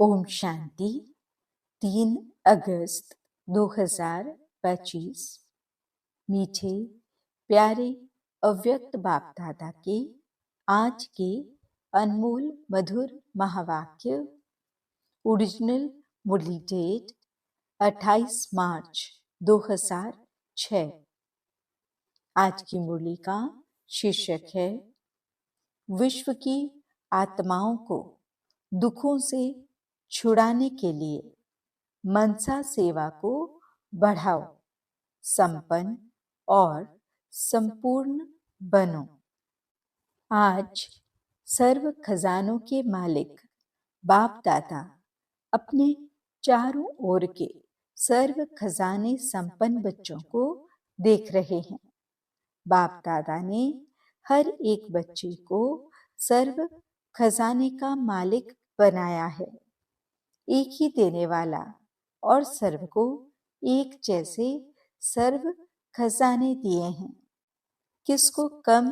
ओम शांति। 3 अगस्त 2025। मीठे प्यारे अव्यक्त बाप दादा के आज के अनमोल मधुर महावाक्य। ओरिजिनल मुरली डेट 28 मार्च 2006। आज की मुरली का शीर्षक है, विश्व की आत्माओं को दुखों से छुड़ाने के लिए मनसा सेवा को बढ़ाओ, संपन्न और संपूर्ण बनो। आज सर्व खजानों के मालिक बाप दादा अपने चारों ओर के सर्व खजाने संपन्न बच्चों को देख रहे हैं। बाप दादा ने हर एक बच्चे को सर्व खजाने का मालिक बनाया है। एक ही देने वाला और सर्व को एक जैसे सर्व खजाने दिए हैं। किसको कम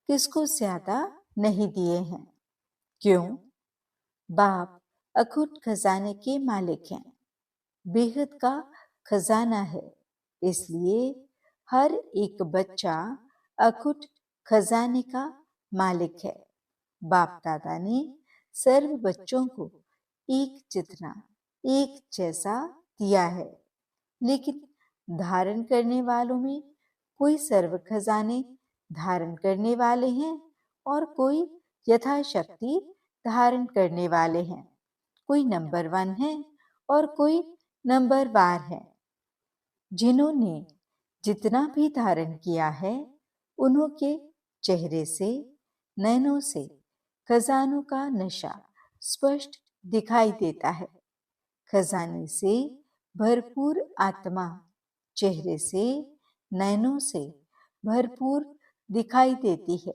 किसको ज्यादा नहीं दिए हैं। क्यों? बाप अखुट खजाने के मालिक हैं, बेहद का खजाना है। इसलिए हर एक बच्चा अखुट खजाने का मालिक है। बाप दादा ने सर्व बच्चों को एक जितना एक जैसा दिया है, लेकिन धारण करने वालों में कोई सर्व खजाने धारण करने वाले हैं और कोई यथाशक्ति धारण करने वाले हैं। कोई नंबर 1 है और कोई नंबर 12 है। जिन्होंने जितना भी धारण किया है, उन्हों के चेहरे से, नैनों से खजानों का नशा स्पष्ट दिखाई देता है। खजाने से भरपूर आत्मा चेहरे से, नैनों से भरपूर दिखाई देती है।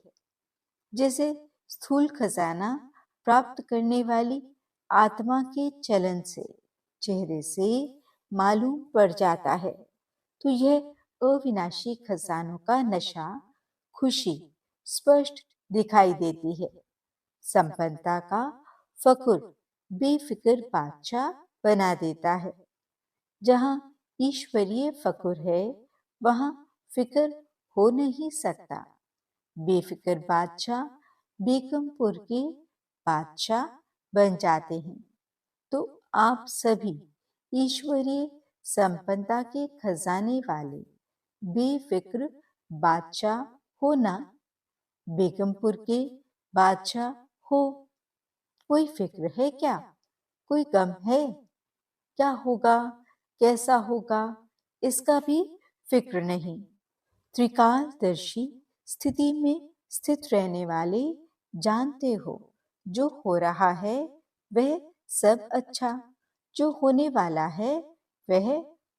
जैसे स्थूल खजाना प्राप्त करने वाली आत्मा के चलन से चेहरे से मालूम पड़ जाता है, तो यह अविनाशी खजानों का नशा, खुशी स्पष्ट दिखाई देती है। संपन्नता का फकुर बेफिक्र बादशाह बना देता है। जहां ईश्वरीय फकुर है, वहां फिक्र हो नहीं सकता। बेफिक्र बादशाह बेगमपुर के बादशाह बन जाते हैं। तो आप सभी ईश्वरीय संपन्नता के खजाने वाले बेफिक्र बादशाह हो ना। बेगमपुर के बादशाह हो। कोई फिक्र है क्या? कोई गम है? क्या होगा, कैसा होगा, इसका भी फिक्र नहीं। त्रिकालदर्शी स्थिति में स्थित रहने वाले जानते हो, जो हो रहा है वह सब अच्छा, जो होने वाला है वह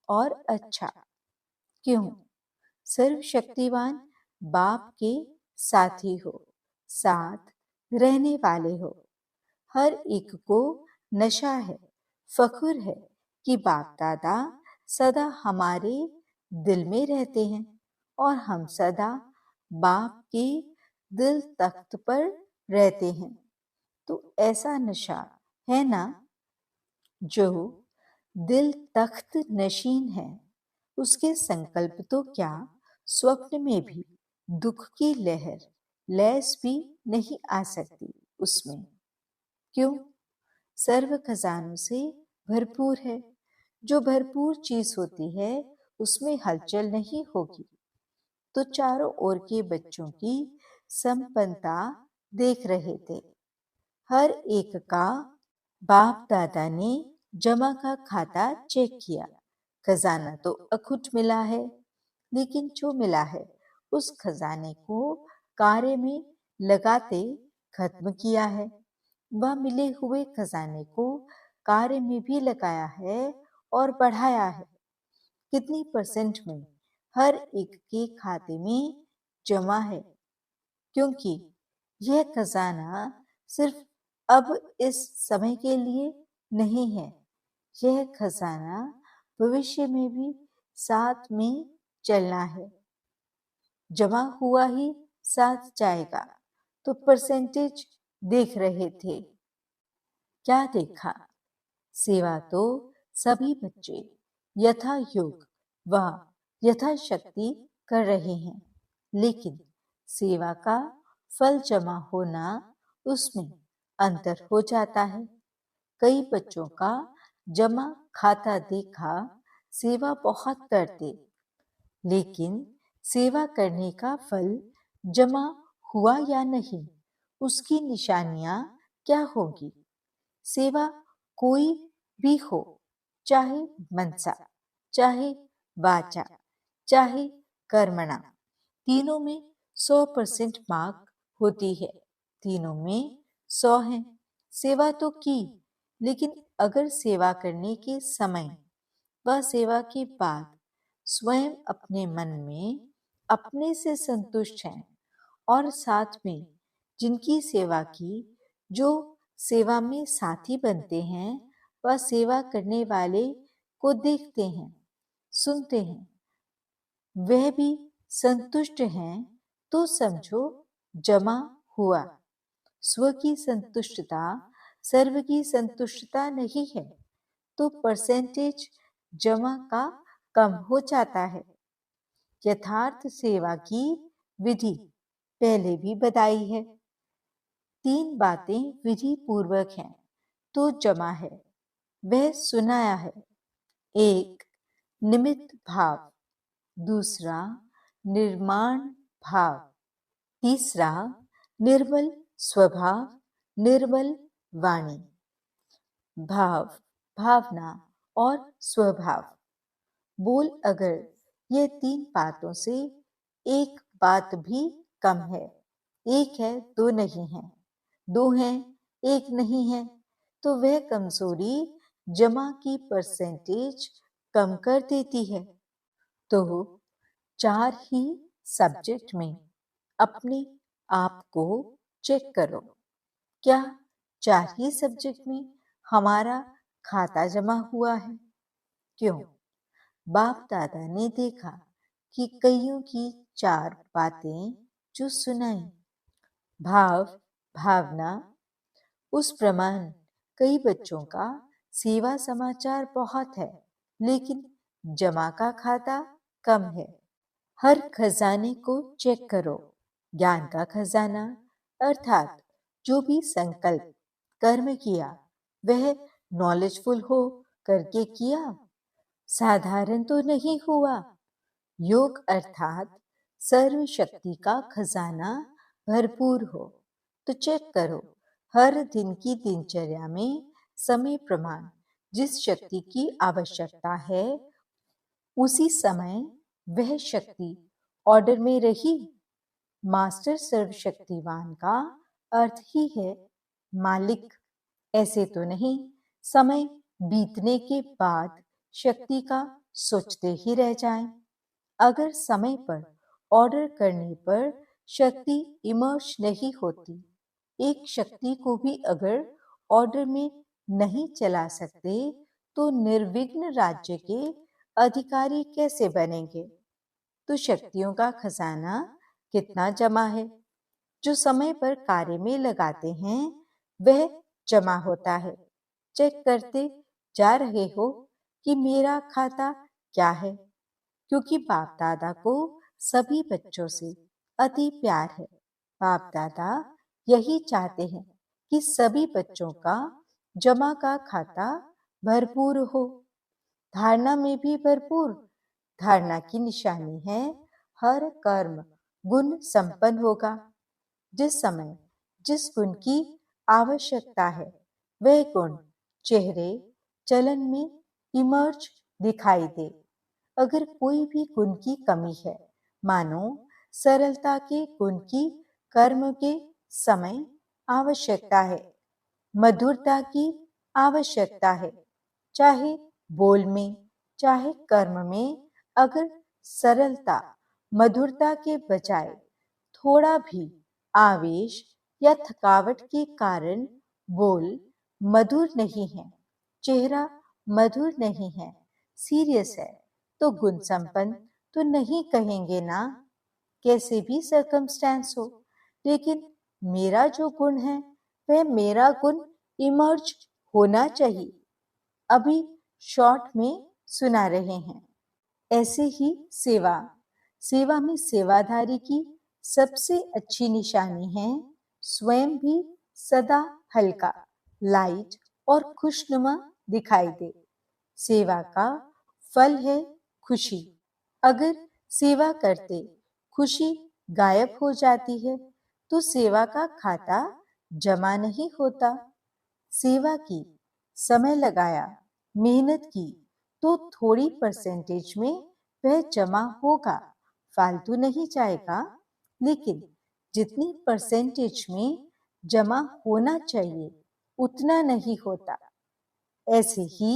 और अच्छा। क्यों? सर्वशक्तिवान बाप के साथी हो, साथ रहने वाले हो। हर एक को नशा है, फखुर है कि बाप दादा सदा हमारे दिल में रहते हैं और हम सदा बाप के दिल तख्त पर रहते हैं। तो ऐसा नशा है ना। जो दिल तख्त नशीन है, उसके संकल्प तो क्या स्वप्न में भी दुख की लहर लैस भी नहीं आ सकती उसमें। क्यों? सर्व खजानों से भरपूर है। जो भरपूर चीज होती है, उसमें हलचल नहीं होगी। तो चारों ओर के बच्चों की संपन्नता देख रहे थे। हर एक का बाप दादा ने जमा का खाता चेक किया। खजाना तो अखुट मिला है, लेकिन जो मिला है उस खजाने को कार्य में लगाते खत्म किया है। वह मिले हुए खजाने को कार्य में भी लगाया है और बढ़ाया है। कितनी परसेंट में हर एक के खाते में जमा है, क्योंकि यह खजाना सिर्फ अब इस समय के लिए नहीं है। यह खजाना भविष्य में भी साथ में चलना है। जमा हुआ ही साथ जाएगा। तो परसेंटेज देख रहे थे। क्या देखा? सेवा तो सभी बच्चे यथा योग व यथाशक्ति कर रहे हैं, लेकिन सेवा का फल जमा होना, उसमें अंतर हो जाता है। कई बच्चों का जमा खाता देखा सेवा बहुत करते, लेकिन सेवा करने का फल जमा हुआ या नहीं, उसकी निशानियां क्या होगी। सेवा कोई भी हो, चाहे मनसा, चाहे वाचा, चाहे कर्मणा, तीनों में 100% मार्क होती है। तीनों में 100 है। सेवा तो की, लेकिन अगर सेवा करने के समय व सेवा के बाद स्वयं अपने मन में अपने से संतुष्ट हैं और साथ में जिनकी सेवा की, जो सेवा में साथी बनते हैं, वह सेवा करने वाले को देखते हैं, सुनते हैं, वह भी संतुष्ट हैं, तो समझो जमा हुआ। स्व की संतुष्टता सर्व की संतुष्टता नहीं है, तो परसेंटेज जमा का कम हो जाता है। यथार्थ सेवा की विधि पहले भी बताई है। 3 बातें विधि पूर्वक हैं तो जमा है, वह सुनाया है। 1. निमित्त भाव, दूसरा निर्माण भाव, तीसरा निर्मल स्वभाव, निर्मल वाणी। भाव, भावना और स्वभाव। बोल अगर ये 3 बातों से एक बात भी कम है, एक है दो नहीं है, दो है एक नहीं है, तो वह कमजोरी जमा की परसेंटेज कम कर देती है। तो 4 ही सब्जेक्ट में अपने आप को चेक करो। क्या 4 ही सब्जेक्ट में हमारा खाता जमा हुआ है? क्यों? बाप दादा ने देखा कि कईयों की 4 बातें जो सुनाई, भाव, भावना, उस प्रमाण कई बच्चों का सेवा समाचार बहुत है, लेकिन जमा का खाता कम है। हर खजाने को चेक करो। ज्ञान का खजाना अर्थात जो भी संकल्प कर्म किया, वह नॉलेजफुल हो करके किया, साधारण तो नहीं हुआ। योग अर्थात सर्व शक्ति का खजाना भरपूर हो, तो चेक करो हर दिन की दिनचर्या में समय प्रमाण जिस शक्ति की आवश्यकता है, उसी समय वह शक्ति ऑर्डर में रही। मास्टर सर्वशक्तिवान का अर्थ ही है मालिक। ऐसे तो नहीं समय बीतने के बाद शक्ति का सोचते ही रह जाएं। अगर समय पर ऑर्डर करने पर शक्ति इमर्ज नहीं होती, एक शक्ति को भी अगर ऑर्डर में नहीं चला सकते, तो निर्विघ्न राज्य के अधिकारी कैसे बनेंगे? तो शक्तियों का खजाना कितना जमा है, जो समय पर कार्य में लगाते हैं, वह जमा होता है। चेक करते जा रहे हो कि मेरा खाता क्या है, क्योंकि बाप दादा को सभी बच्चों से अति प्यार है। बाप दादा यही चाहते हैं कि सभी बच्चों का जमा का खाता भरपूर हो, धारणा में भी भरपूर। धारणा की निशानी है हर कर्म गुण संपन्न होगा। जिस समय जिस गुण की आवश्यकता है, वह गुण चेहरे चलन में इमर्ज दिखाई दे। अगर कोई भी गुण की कमी है, मानो सरलता के गुण की कर्म के समय आवश्यकता है, मधुरता की आवश्यकता है, चाहे बोल में चाहे कर्म में, अगर सरलता मधुरता के बजाय थोड़ा भी आवेश या थकावट के कारण बोल मधुर नहीं है, चेहरा मधुर नहीं है, सीरियस है, तो गुण संपन्न तो नहीं कहेंगे ना। कैसे भी सर्कमस्टेंस हो, लेकिन मेरा जो गुण है, वह मेरा गुण इमर्ज होना चाहिए। अभी शॉर्ट में सुना रहे हैं। ऐसे ही सेवा, सेवा में सेवाधारी की सबसे अच्छी निशानी है स्वयं भी सदा हल्का, लाइट और खुशनुमा दिखाई दे। सेवा का फल है खुशी। अगर सेवा करते खुशी गायब हो जाती है तो सेवा का खाता जमा नहीं होता। सेवा की, समय लगाया, मेहनत की तो थोड़ी परसेंटेज में वह जमा होगा, फालतू नहीं जाएगा। लेकिन जितनी परसेंटेज में जमा होना चाहिए उतना नहीं होता। ऐसे ही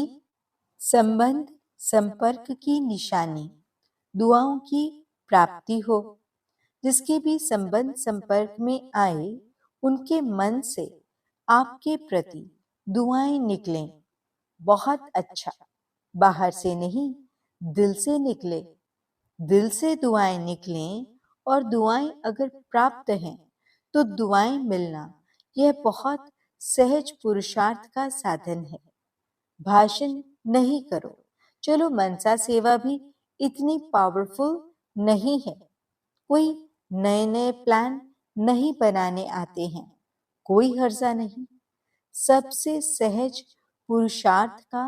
संबंध संपर्क की निशानी दुआओं की प्राप्ति हो। जिसके भी संबंध संपर्क में आए उनके मन से आपके प्रति दुआएं निकलें, बहुत अच्छा। बाहर से नहीं, दिल से निकले। दिल से दुआएं निकलें और दुआएं अगर प्राप्त हैं तो दुआएं मिलना यह बहुत सहज पुरुषार्थ का साधन है। भाषण नहीं करो, चलो मनसा सेवा भी इतनी पावरफुल नहीं है। कोई नए नए प्लान नहीं बनाने आते हैं, कोई हर्जा नहीं। सबसे सहज पुरुषार्थ का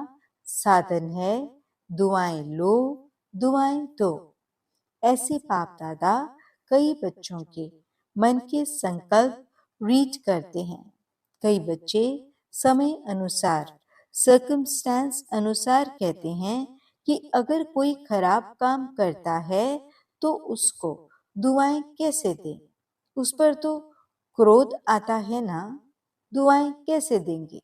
साधन है दुआएं लो, दुआएं दो। ऐसे बाप दादा कई बच्चों के मन के संकल्प रीड करते हैं। कई बच्चे समय अनुसार, सर्कमस्टेंस अनुसार कहते हैं कि अगर कोई खराब काम करता है तो उसको दुआएं कैसे दें। उस पर तो क्रोध आता है ना, दुआएं कैसे देंगे।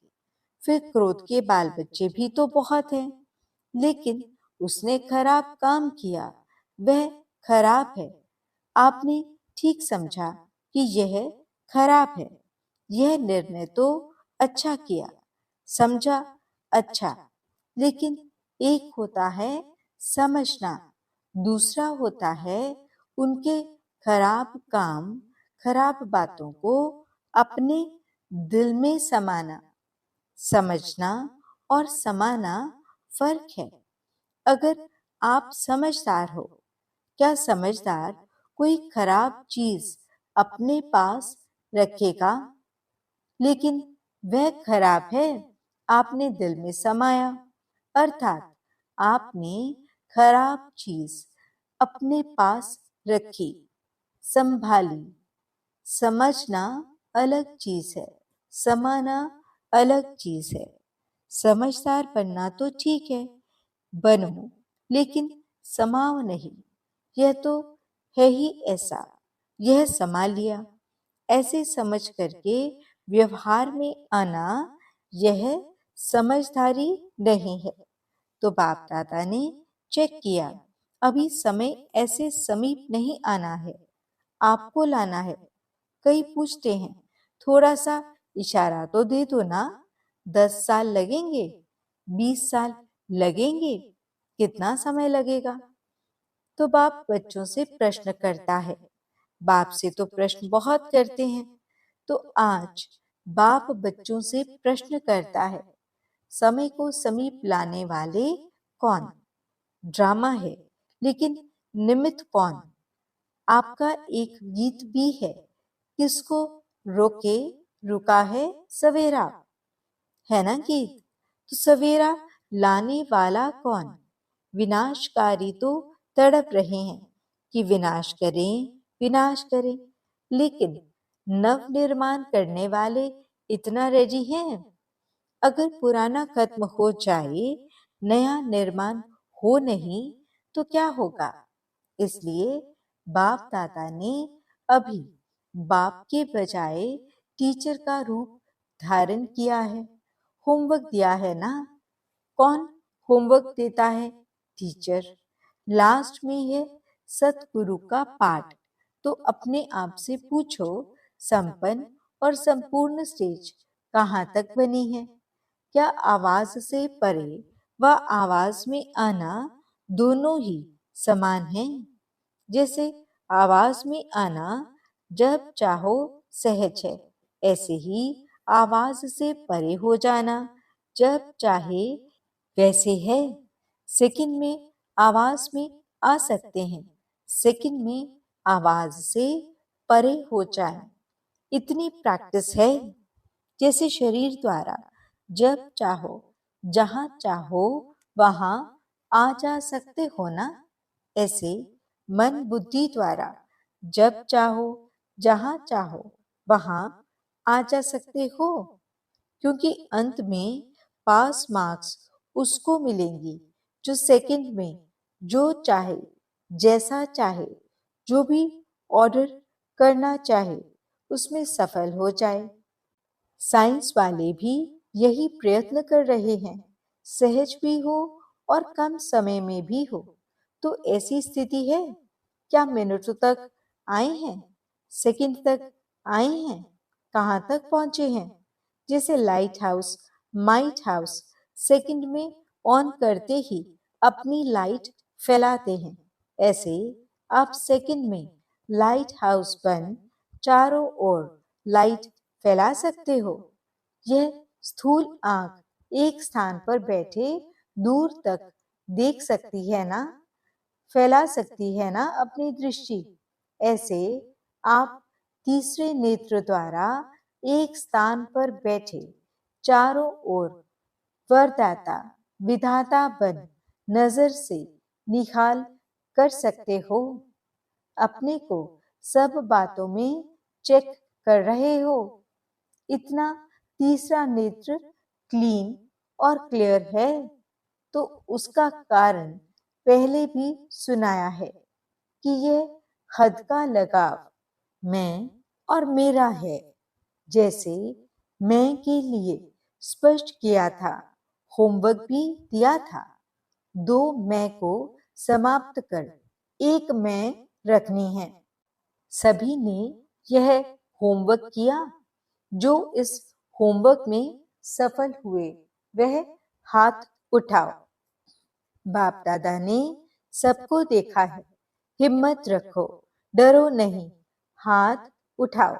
फिर क्रोध के बाल बच्चे भी तो बहुत हैं। लेकिन उसने खराब काम किया, वह खराब है। आपने ठीक समझा कि यह खराब है। यह निर्णय तो अच्छा किया, समझा अच्छा। लेकिन एक होता है समझना, दूसरा होता है उनके खराब काम, खराब बातों को अपने दिल में समाना। समझना और समाना फर्क है। अगर आप समझदार हो, क्या समझदार कोई खराब चीज अपने पास रखेगा? लेकिन वह खराब है, आपने दिल में समाया, अर्थात आपने खराब चीज अपने पास रखी, संभाली। समझना अलग चीज है, समाना अलग चीज है। समझदार बनना तो ठीक है, बनो, लेकिन समाओ नहीं। यह तो है ही ऐसा, यह समा लिया। ऐसे समझ करके व्यवहार में आना यह समझदारी नहीं है। तो बाप दादा ने चेक किया, अभी समय ऐसे समीप नहीं आना है, आपको लाना है। कई पूछते हैं, थोड़ा सा इशारा तो दे दो ना, 10 साल लगेंगे, 20 साल लगेंगे, कितना समय लगेगा? तो बाप बच्चों से प्रश्न करता है। बाप से तो प्रश्न बहुत करते हैं, तो आज बाप बच्चों से प्रश्न करता है, समय को समीप लाने वाले कौन? ड्रामा है, लेकिन निमित्त कौन? आपका एक गीत भी है, किसको रोके रुका है सवेरा, है ना गीत? तो सवेरा लाने वाला कौन? विनाशकारी तो तड़प रहे हैं कि विनाश करें, विनाश करें। लेकिन नव निर्माण करने वाले इतना रेडी हैं? अगर पुराना खत्म हो जाए, नया निर्माण हो नहीं तो क्या होगा? इसलिए बाप दादा ने अभी बाप के बजाय टीचर का रूप धारण किया है। होमवर्क दिया है ना? कौन होमवर्क देता है? टीचर। लास्ट में है सतगुरु का पाठ। तो अपने आप से पूछो, संपन्न और संपूर्ण स्टेज कहाँ तक बनी है? क्या आवाज से परे व आवाज में आना दोनों ही समान हैं? जैसे आवाज में आना जब चाहो सहज है, ऐसे ही आवाज से परे हो जाना जब चाहे कैसे है? सेकंड में आवाज में आ सकते हैं, सेकंड में आवाज से परे हो जाए, इतनी प्रैक्टिस है। जैसे शरीर द्वारा जब चाहो जहां चाहो वहां आ जा सकते हो ना, ऐसे मन बुद्धि द्वारा जब चाहो जहां चाहो वहां आ जा सकते हो, क्योंकि अंत में पास मार्क्स उसको मिलेंगी जो सेकंड में जो चाहे, जैसा चाहे, जो भी ऑर्डर करना चाहे उसमें सफल हो जाए। साइंस वाले भी यही प्रयत्न कर रहे हैं, सहज भी हो और कम समय में भी हो। तो ऐसी स्थिति है, क्या मिनटों तक आए हैं, सेकंड तक आए हैं, कहाँ तक पहुंचे हैं? जैसे light house, might house second में ऑन करते ही अपनी लाइट फैलाते हैं, ऐसे आप सेकंड में लाइट हाउस बन चारों ओर लाइट फैला सकते हो। यह स्थूल आंख एक स्थान पर बैठे दूर तक देख सकती है ना, फैला सकती है ना अपनी दृष्टि। ऐसे आप तीसरे नेत्र द्वारा एक स्थान पर बैठे चारों ओर वरदाता विधाता बन नजर से निहाल कर सकते हो। अपने को सब बातों में चेक कर रहे हो। इतना तीसरा नेत्र क्लीन और क्लियर है, तो उसका कारण पहले भी सुनाया है कि यह हद का लगाव मैं और मेरा है। जैसे मैं के लिए स्पष्ट किया था, होमवर्क भी दिया था, दो मैं को समाप्त कर एक मैं रखनी है। सभी ने यह होमवर्क किया। जो इस होमवर्क में सफल हुए वह हाथ उठाओ। बाप दादा ने सबको देखा है, हिम्मत रखो, डरो नहीं, हाथ उठाओ।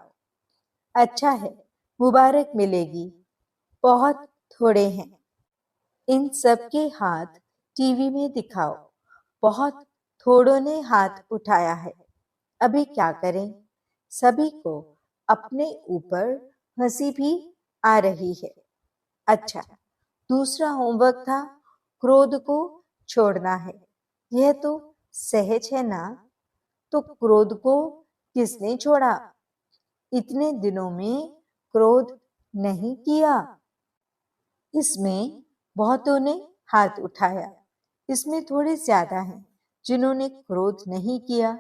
अच्छा है, मुबारक मिलेगी, बहुत थोड़े हैं। इन सबके हाथ टीवी में दिखाओ, बहुत थोड़ों ने हाथ उठाया है। अभी क्या करें? सभी को अपने ऊपर हंसी भी आ रही है। अच्छा, दूसरा होमवर्क था क्रोध को छोड़ना है। यह तो सहज है ना, तो क्रोध को किसने छोड़ा? इतने दिनों में क्रोध नहीं किया। इसमें बहुतों ने हाथ उठाया। इसमें थोड़े ज्यादा हैं जिन्होंने क्रोध नहीं किया।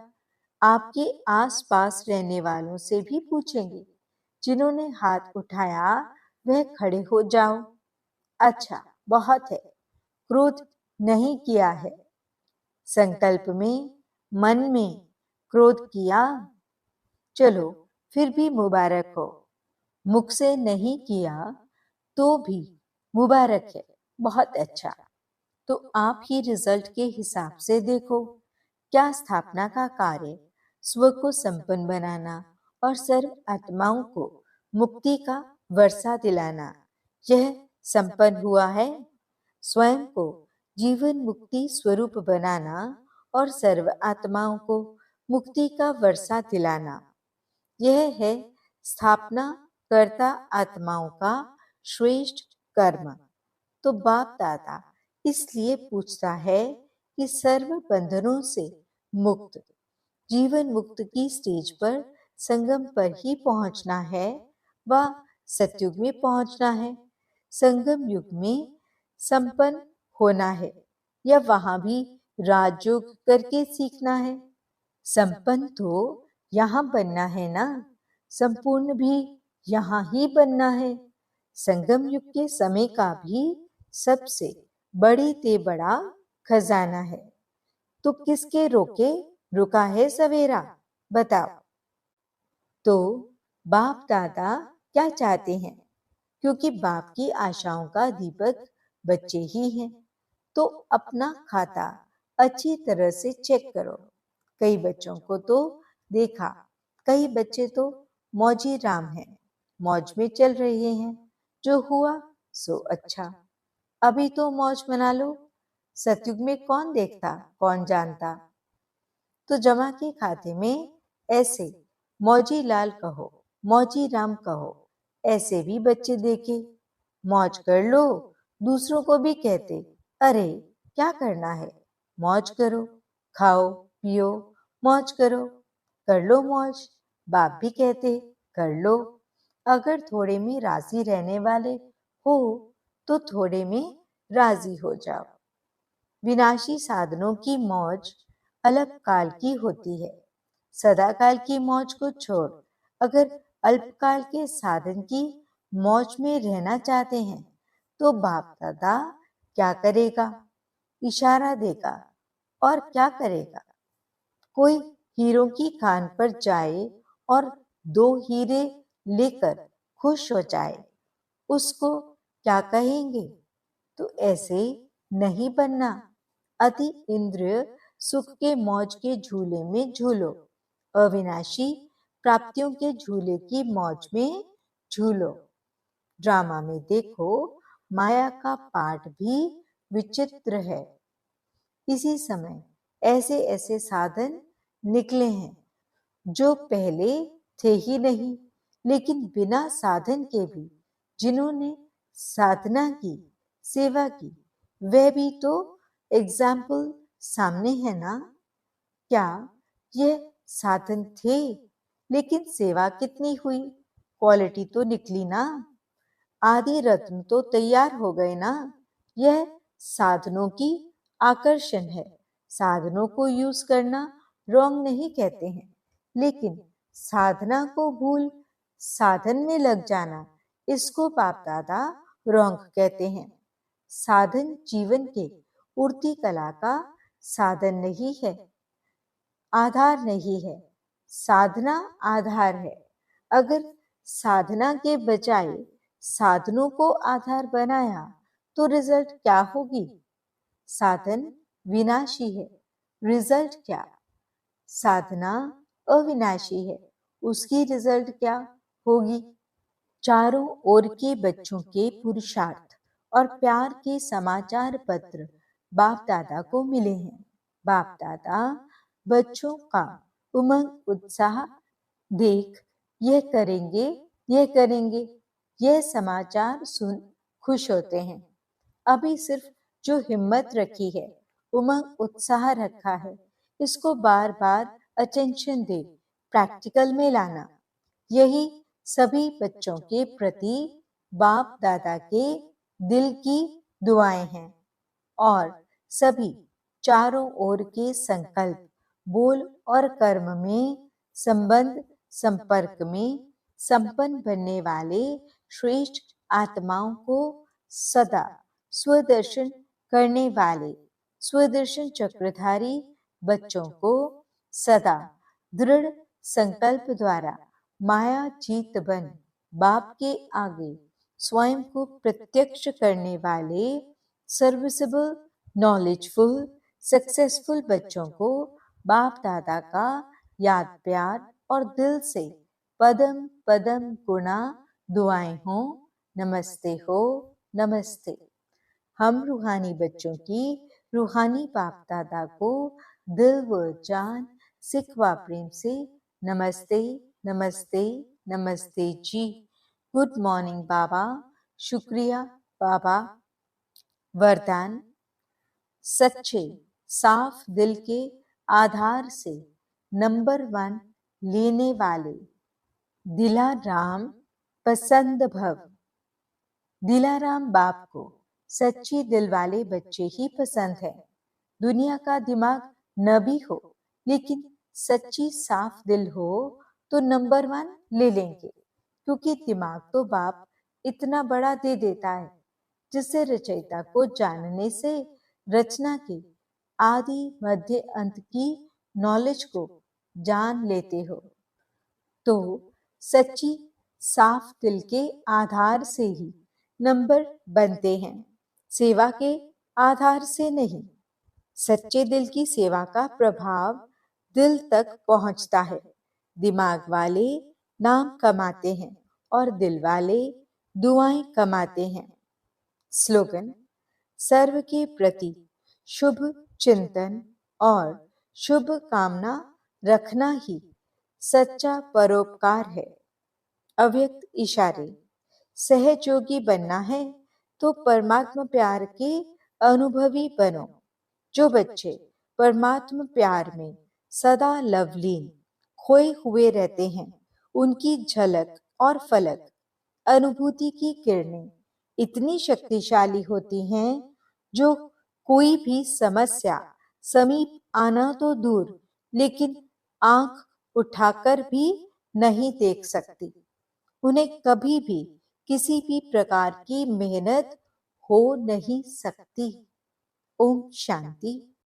आपके आसपास रहने वालों से भी पूछेंगे, जिन्होंने हाथ उठाया वह खड़े हो जाओ। अच्छा, बहुत है, क्रोध नहीं किया है। संकल्प में, मन में क्रोध किया, चलो फिर भी मुबारक हो। मुख से नहीं किया तो भी मुबारक है, बहुत अच्छा। तो आप ही रिजल्ट के हिसाब से देखो, क्या स्थापना का कार्य स्व को संपन्न बनाना और सर्व आत्माओं को मुक्ति का वर्षा दिलाना, यह संपन्न हुआ है। स्वयं को जीवन मुक्ति स्वरूप बनाना और सर्व आत्माओं को मुक्ति का वर्षा दिलाना, यह है स्थापना कर्ता आत्माओं का श्रेष्ठ कर्म। तो बाप दादा इसलिए पूछता है कि सर्व बंधनों से मुक्त जीवन मुक्त की स्टेज पर संगम पर ही पहुंचना है व सतयुग में पहुंचना है, संगम युग में संपन्न होना है, या वहां भी राजयोग करके सीखना है। संपन्न तो यहाँ बनना है ना, संपूर्ण भी यहाँ ही बनना है। संगम युग के समय का भी सबसे बड़ी ते बड़ा खजाना है। तो किसके रोके रुका है सवेरा, बताओ। तो बाप दादा क्या चाहते हैं? क्योंकि बाप की आशाओं का दीपक बच्चे ही हैं, तो अपना खाता अच्छी तरह से चेक करो। कई बच्चों को तो देखा, कई बच्चे तो मौजी राम हैं, मौज में चल रहे हैं, जो हुआ सो अच्छा। अभी तो मौज मना लो, सतयुग में कौन देखता कौन जानता। तो जमा के खाते में ऐसे मौजी लाल कहो, मौजी राम कहो, ऐसे भी बच्चे देखे। मौज कर लो, दूसरों को भी कहते, अरे क्या करना है, मौज करो, खाओ पियो, मौज करो, कर लो मौज। बाप भी कहते, कर लो। अगर थोड़े में राजी रहने वाले हो तो थोड़े में राजी हो जाओ। विनाशी साधनों की मौज अलग काल की होती है। सदाकाल की मौज को छोड़ अगर अल्पकाल के साधन की मौज में रहना चाहते हैं तो बाप दादा क्या करेगा? इशारा देगा और क्या करेगा? कोई हीरों की खान पर जाए और 2 हीरे लेकर खुश हो जाए, उसको क्या कहेंगे? तो ऐसे नहीं बनना। अति इंद्रिय सुख के मौज के झूले में झूलो, अविनाशी प्राप्तियों के झूले की मौज में झूलो। ड्रामा में देखो, माया का पाठ भी विचित्र है। इसी समय ऐसे ऐसे साधन निकले हैं जो पहले थे ही नहीं, लेकिन बिना साधन के भी जिन्होंने साधना की, सेवा की, वह भी तो एग्जाम्पल सामने है ना। क्या यह साधन थे, लेकिन सेवा कितनी हुई, क्वालिटी तो निकली ना। आदि रत्न तो तैयार हो गए ना। यह साधनों की आकर्षण है। साधनों को यूज करना रॉन्ग नहीं कहते हैं, लेकिन साधना को भूल साधन में लग जाना, इसको बाप दादा रॉन्ग कहते हैं। साधन जीवन के उड़ती कला का साधन नहीं है, आधार नहीं है। साधना आधार है। अगर साधना के बजाय साधनों को आधार बनाया तो रिजल्ट क्या होगी? साधन विनाशी है, रिजल्ट क्या? साधना अविनाशी है, उसकी रिजल्ट क्या होगी? चारों ओर के बच्चों के पुरुषार्थ और प्यार के समाचार पत्र बाप दादा को मिले हैं। बाप दादा बच्चों का उमंग उत्साह देख यह करेंगे, यह करेंगे, यह समाचार सुन खुश होते हैं। अभी सिर्फ जो हिम्मत रखी है, उमंग उत्साह रखा है, इसको बार बार अटेंशन दे, प्रैक्टिकल में लाना, यही सभी बच्चों के प्रति बाप दादा के दिल की दुआएं हैं। और सभी चारों ओर के संकल्प, बोल और कर्म में संबंध संपर्क में संपन्न बनने वाले श्रेष्ठ आत्माओं को सदा स्वदर्शन करने वाले स्वदर्शन चक्रधारी बच्चों को सदा दृढ़ संकल्प द्वारा माया जीत बन बाप के आगे स्वयं को प्रत्यक्ष करने वाले सर्विसेबल, नॉलेजफुल, सक्सेसफुल बच्चों को बाप दादा का याद प्यार और दिल से पदम पदम गुणा दुआएं हो। नमस्ते हो, नमस्ते। हम रूहानी बच्चों की रूहानी बाप दादा को दिल व जान सिखवा प्रेम से नमस्ते, नमस्ते, नमस्ते जी। गुड मॉर्निंग बाबा, शुक्रिया बाबा। वरदान, सच्चे साफ दिल के आधार से नंबर 1 लेने वाले दिलाराम पसंद भव। दिलाराम बाप को सच्ची दिल वाले बच्चे ही पसंद है। दुनिया का दिमाग न भी हो, लेकिन सच्ची साफ दिल हो तो नंबर 1 ले लेंगे, क्योंकि दिमाग तो बाप इतना बड़ा दे देता है जिससे रचयिता को जानने से रचना के आदि मध्य अंत की नॉलेज को जान लेते हो। तो सच्ची साफ दिल के आधार से ही नंबर बनते हैं, सेवा के आधार से नहीं। सच्चे दिल की सेवा का प्रभाव दिल तक पहुंचता है। दिमाग वाले नाम कमाते हैं और दिल वाले दुआएं कमाते हैं। स्लोगन, सर्व के प्रति शुभ चिंतन और शुभ कामना रखना ही सच्चा परोपकार है। अव्यक्त इशारे। सहयोगी बनना है तो परमात्मा प्यार के अनुभवी बनो। जो बच्चे परमात्मा प्यार में सदा लवलीन खोए हुए रहते हैं, उनकी झलक और फलक अनुभूति की किरणें इतनी शक्तिशाली होती हैं, जो कोई भी समस्या समीप आना तो दूर, लेकिन आंख उठाकर भी नहीं देख सकती। उन्हें कभी भी किसी भी प्रकार की मेहनत हो नहीं सकती। ओम शांति।